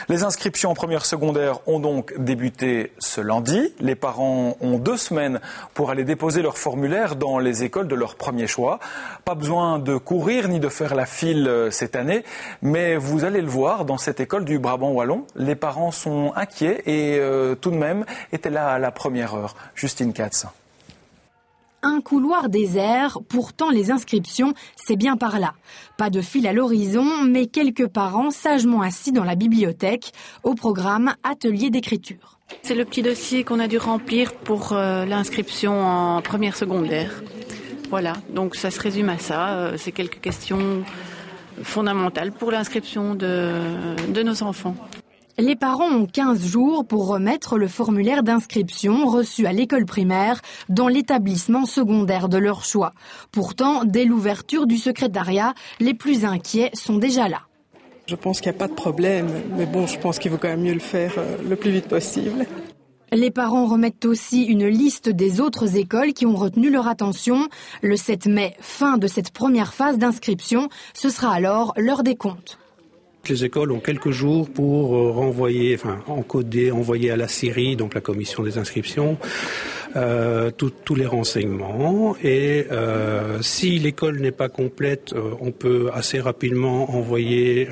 Les inscriptions en première secondaire ont donc débuté ce lundi. Les parents ont 2 semaines pour aller déposer leur formulaire dans les écoles de leur premier choix. Pas besoin de courir ni de faire la file cette année, mais vous allez le voir, dans cette école du Brabant wallon, les parents sont inquiets et tout de même étaient là à la première heure. Justine Katz. Un couloir désert, pourtant les inscriptions, c'est bien par là. Pas de fil à l'horizon, mais quelques parents sagement assis dans la bibliothèque, au programme atelier d'écriture. C'est le petit dossier qu'on a dû remplir pour l'inscription en première secondaire. Voilà, donc ça se résume à ça. C'est quelques questions fondamentales pour l'inscription de nos enfants. Les parents ont 15 jours pour remettre le formulaire d'inscription reçu à l'école primaire dans l'établissement secondaire de leur choix. Pourtant, dès l'ouverture du secrétariat, les plus inquiets sont déjà là. Je pense qu'il n'y a pas de problème, mais bon, je pense qu'il vaut quand même mieux le faire le plus vite possible. Les parents remettent aussi une liste des autres écoles qui ont retenu leur attention. Le 7 mai, fin de cette première phase d'inscription, ce sera alors l'heure des comptes. Les écoles ont quelques jours pour encoder, envoyer à la CIRI, donc la commission des inscriptions, tous les renseignements. Et si l'école n'est pas complète, on peut assez rapidement envoyer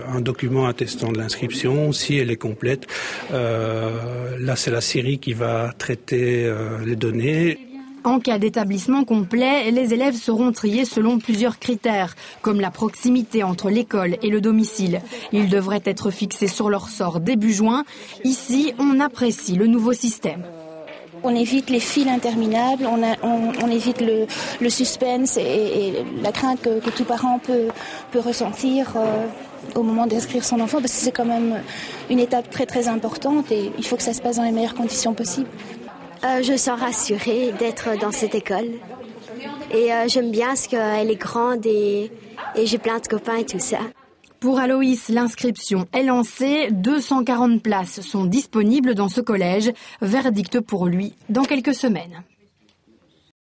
un document attestant de l'inscription. Si elle est complète, là c'est la CIRI qui va traiter les données. En cas d'établissement complet, les élèves seront triés selon plusieurs critères, comme la proximité entre l'école et le domicile. Ils devraient être fixés sur leur sort début juin. Ici, on apprécie le nouveau système. On évite les files interminables, on évite le suspense et la crainte que tout parent peut ressentir au moment d'inscrire son enfant, parce que c'est quand même une étape très très importante et il faut que ça se passe dans les meilleures conditions possibles. Je me sens rassurée d'être dans cette école et j'aime bien parce qu'elle est grande et j'ai plein de copains et tout ça. Pour Aloïs, l'inscription est lancée. 240 places sont disponibles dans ce collège. Verdict pour lui dans quelques semaines.